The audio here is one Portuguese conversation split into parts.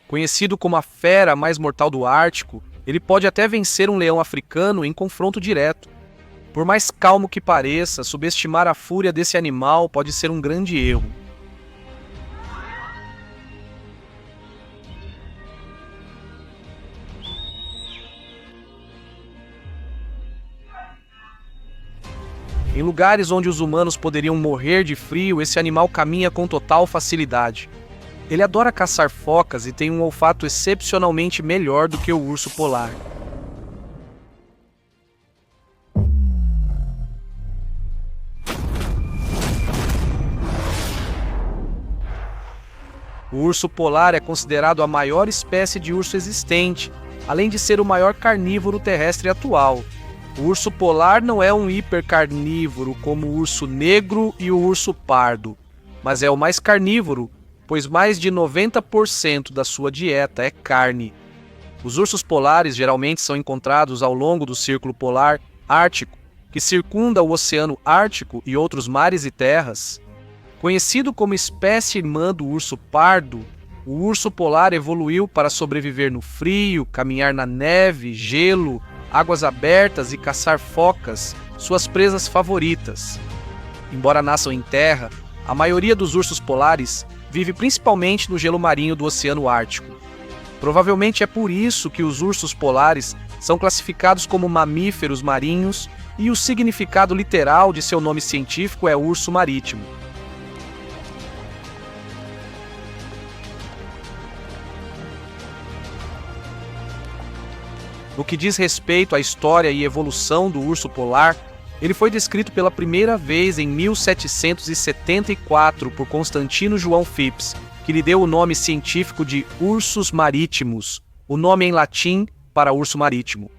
Conhecido como a fera mais mortal do Ártico, ele pode até vencer um leão africano em confronto direto. Por mais calmo que pareça, subestimar a fúria desse animal pode ser um grande erro. Em lugares onde os humanos poderiam morrer de frio, esse animal caminha com total facilidade. Ele adora caçar focas e tem um olfato excepcionalmente melhor do que o urso polar. O urso polar é considerado a maior espécie de urso existente, além de ser o maior carnívoro terrestre atual. O urso polar não é um hipercarnívoro como o urso negro e o urso pardo, mas é o mais carnívoro, pois mais de 90% da sua dieta é carne. Os ursos polares geralmente são encontrados ao longo do Círculo Polar Ártico, que circunda o Oceano Ártico e outros mares e terras. Conhecido como espécie irmã do urso pardo, o urso polar evoluiu para sobreviver no frio, caminhar na neve, gelo, águas abertas e caçar focas, suas presas favoritas. Embora nasçam em terra, a maioria dos ursos polares vive principalmente no gelo marinho do Oceano Ártico. Provavelmente é por isso que os ursos polares são classificados como mamíferos marinhos e o significado literal de seu nome científico é urso marítimo. No que diz respeito à história e evolução do urso polar, ele foi descrito pela primeira vez em 1774 por Constantino João Phipps, que lhe deu o nome científico de ursus maritimos, o nome em latim para urso marítimo.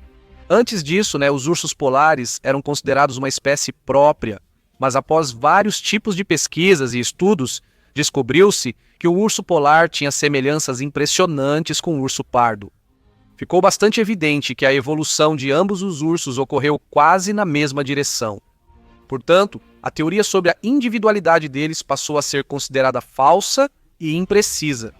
Antes disso, os ursos polares eram considerados uma espécie própria, mas após vários tipos de pesquisas e estudos, descobriu-se que o urso polar tinha semelhanças impressionantes com o urso pardo. Ficou bastante evidente que a evolução de ambos os ursos ocorreu quase na mesma direção. Portanto, a teoria sobre a individualidade deles passou a ser considerada falsa e imprecisa.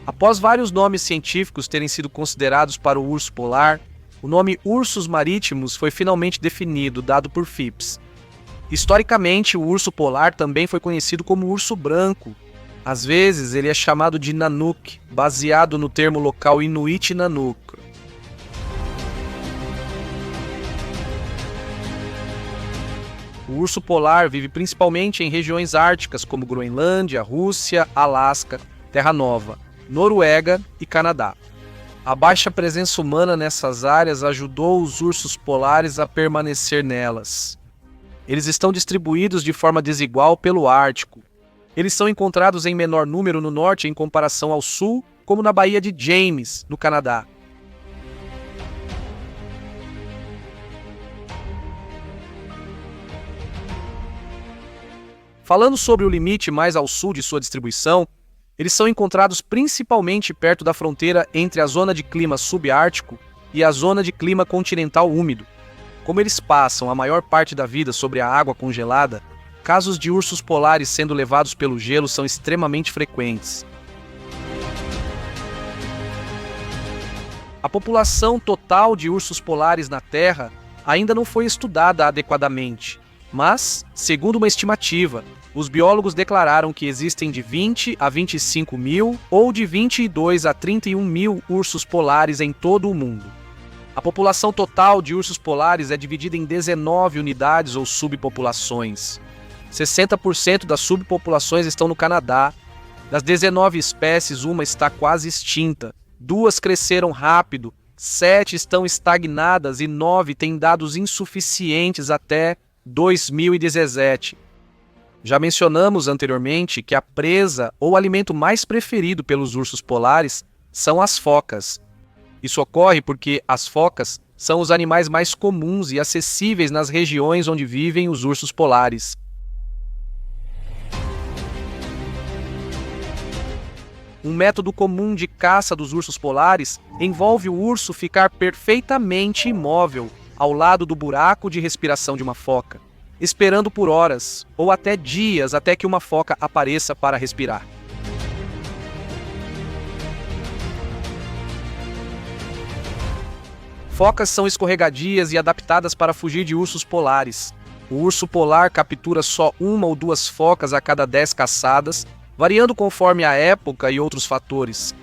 Após vários nomes científicos terem sido considerados para o urso polar, o nome ursus marítimos foi finalmente definido, dado por Phipps. Historicamente, o urso polar também foi conhecido como urso branco. Às vezes, ele é chamado de Nanook, baseado no termo local Inuit Nanook. O urso polar vive principalmente em regiões árticas como Groenlândia, Rússia, Alasca, Terra Nova, Noruega e Canadá. A baixa presença humana nessas áreas ajudou os ursos polares a permanecer nelas. Eles estão distribuídos de forma desigual pelo Ártico. Eles são encontrados em menor número no norte em comparação ao sul, como na Baía de James, no Canadá. Falando sobre o limite mais ao sul de sua distribuição, eles são encontrados principalmente perto da fronteira entre a zona de clima subártico e a zona de clima continental úmido. Como eles passam a maior parte da vida sobre a água congelada, casos de ursos polares sendo levados pelo gelo são extremamente frequentes. A população total de ursos polares na Terra ainda não foi estudada adequadamente, mas, segundo uma estimativa, os biólogos declararam que existem de 20 a 25 mil ou de 22 a 31 mil ursos polares em todo o mundo. A população total de ursos polares é dividida em 19 unidades ou subpopulações. 60% das subpopulações estão no Canadá. Das 19 espécies, uma está quase extinta. 2 cresceram rápido, 7 estão estagnadas e 9 têm dados insuficientes até 2017. Já mencionamos anteriormente que a presa ou alimento mais preferido pelos ursos polares são as focas. Isso ocorre porque as focas são os animais mais comuns e acessíveis nas regiões onde vivem os ursos polares. Um método comum de caça dos ursos polares envolve o urso ficar perfeitamente imóvel ao lado do buraco de respiração de uma foca, esperando por horas ou até dias até que uma foca apareça para respirar. Focas são escorregadias e adaptadas para fugir de ursos polares. O urso polar captura só uma ou duas focas a cada 10 caçadas, variando conforme a época e outros fatores.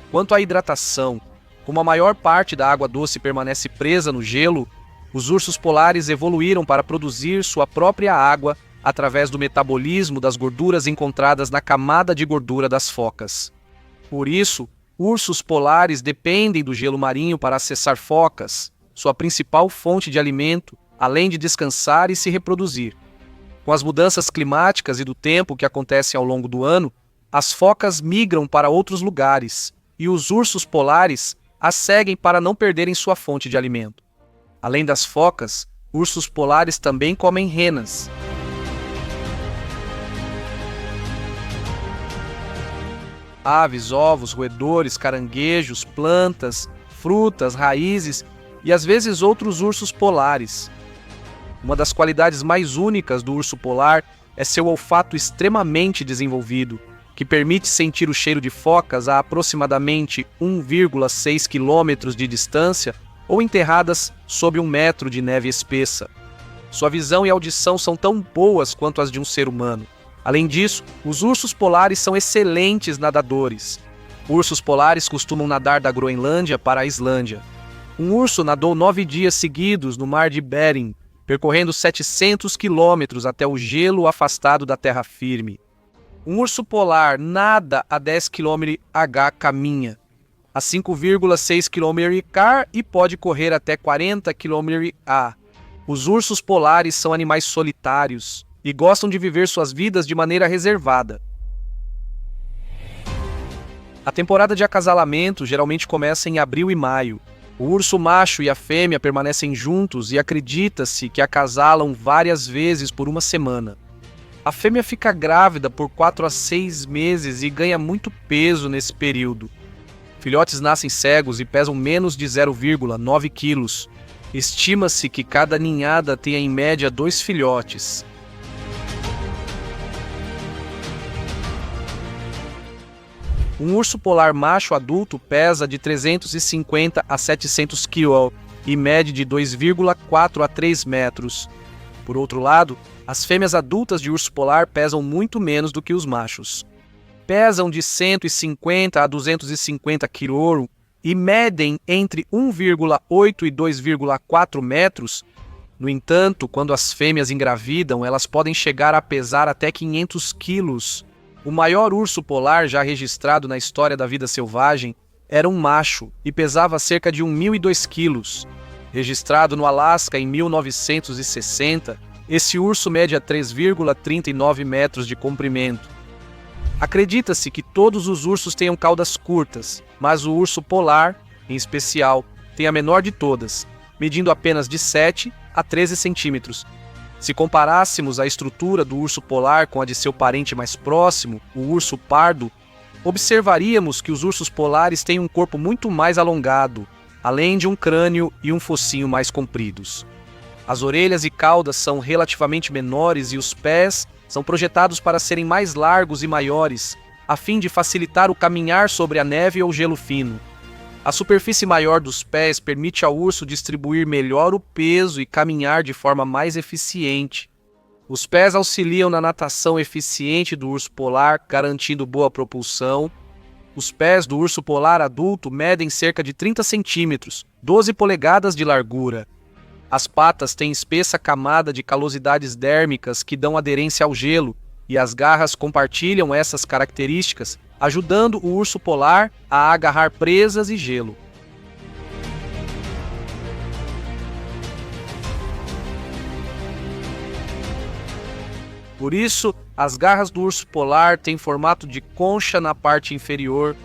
Quanto à hidratação, como a maior parte da água doce permanece presa no gelo, os ursos polares evoluíram para produzir sua própria água através do metabolismo das gorduras encontradas na camada de gordura das focas. Por isso, ursos polares dependem do gelo marinho para acessar focas, sua principal fonte de alimento, além de descansar e se reproduzir. Com as mudanças climáticas e do tempo que acontecem ao longo do ano, as focas migram para outros lugares e os ursos polares as seguem para não perderem sua fonte de alimento. Além das focas, ursos polares também comem renas. Aves, ovos, roedores, caranguejos, plantas, frutas, raízes e às vezes outros ursos polares. Uma das qualidades mais únicas do urso polar é seu olfato extremamente desenvolvido, que permite sentir o cheiro de focas a aproximadamente 1,6 km de distância ou enterradas sob 1 metro de neve espessa. Sua visão e audição são tão boas quanto as de um ser humano. Além disso, os ursos polares são excelentes nadadores. Ursos polares costumam nadar da Groenlândia para a Islândia. Um urso nadou 9 dias seguidos no mar de Bering, percorrendo 700 quilômetros até o gelo afastado da terra firme. Um urso polar nada a 10 km/h caminha, a 5,6 km/h e pode correr até 40 km/h. Os ursos polares são animais solitários e gostam de viver suas vidas de maneira reservada. A temporada de acasalamento geralmente começa em abril e maio. O urso macho e a fêmea permanecem juntos e acredita-se que acasalam várias vezes por uma semana. A fêmea fica grávida por 4 a 6 meses e ganha muito peso nesse período. Filhotes nascem cegos e pesam menos de 0,9 quilos. Estima-se que cada ninhada tenha em média 2 filhotes. Um urso polar macho adulto pesa de 350 a 700 kg e mede de 2,4 a 3 metros. Por outro lado, as fêmeas adultas de urso polar pesam muito menos do que os machos. Pesam de 150 a 250 kg e medem entre 1,8 e 2,4 metros. No entanto, quando as fêmeas engravidam, elas podem chegar a pesar até 500 quilos. O maior urso polar já registrado na história da vida selvagem era um macho e pesava cerca de 1.002 quilos. Registrado no Alasca em 1960, esse urso mede 3,39 metros de comprimento. Acredita-se que todos os ursos tenham caudas curtas, mas o urso polar, em especial, tem a menor de todas, medindo apenas de 7 a 13 centímetros. Se comparássemos a estrutura do urso polar com a de seu parente mais próximo, o urso pardo, observaríamos que os ursos polares têm um corpo muito mais alongado, além de um crânio e um focinho mais compridos. As orelhas e caudas são relativamente menores e os pés são projetados para serem mais largos e maiores, a fim de facilitar o caminhar sobre a neve ou gelo fino. A superfície maior dos pés permite ao urso distribuir melhor o peso e caminhar de forma mais eficiente. Os pés auxiliam na natação eficiente do urso polar, garantindo boa propulsão. Os pés do urso polar adulto medem cerca de 30 centímetros, 12 polegadas de largura. As patas têm espessa camada de calosidades dérmicas que dão aderência ao gelo, e as garras compartilham essas características, ajudando o urso polar a agarrar presas e gelo. Por isso, as garras do urso polar têm formato de concha na parte inferior.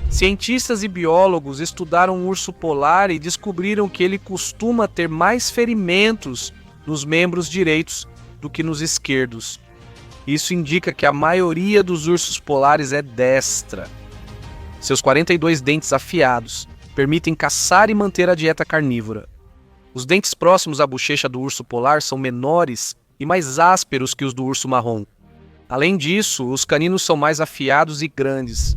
Cientistas e biólogos estudaram o urso polar e descobriram que ele costuma ter mais ferimentos nos membros direitos do que nos esquerdos. Isso indica que a maioria dos ursos polares é destra. Seus 42 dentes afiados permitem caçar e manter a dieta carnívora. Os dentes próximos à bochecha do urso polar são menores e mais ásperos que os do urso marrom. Além disso, os caninos são mais afiados e grandes.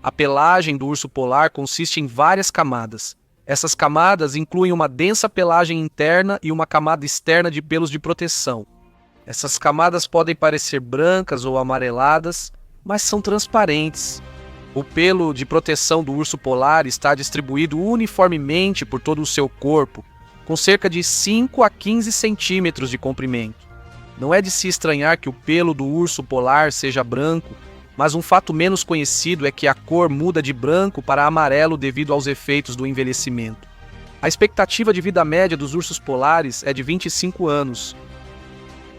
A pelagem do urso polar consiste em várias camadas. Essas camadas incluem uma densa pelagem interna e uma camada externa de pelos de proteção. Essas camadas podem parecer brancas ou amareladas, mas são transparentes. O pelo de proteção do urso polar está distribuído uniformemente por todo o seu corpo, com cerca de 5 a 15 centímetros de comprimento. Não é de se estranhar que o pelo do urso polar seja branco, mas um fato menos conhecido é que a cor muda de branco para amarelo devido aos efeitos do envelhecimento. A expectativa de vida média dos ursos polares é de 25 anos.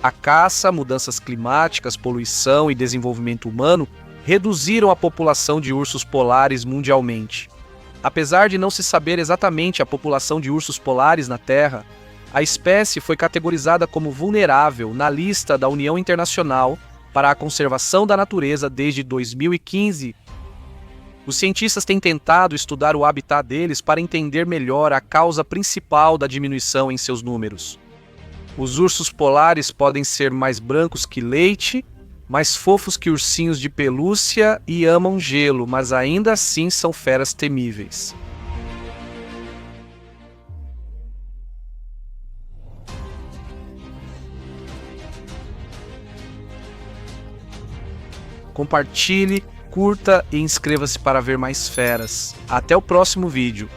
A caça, mudanças climáticas, poluição e desenvolvimento humano reduziram a população de ursos polares mundialmente. Apesar de não se saber exatamente a população de ursos polares na Terra, a espécie foi categorizada como vulnerável na lista da União Internacional para a Conservação da Natureza desde 2015. Os cientistas têm tentado estudar o habitat deles para entender melhor a causa principal da diminuição em seus números. Os ursos polares podem ser mais brancos que leite, mais fofos que ursinhos de pelúcia e amam gelo, mas ainda assim são feras temíveis. Compartilhe, curta e inscreva-se para ver mais feras. Até o próximo vídeo.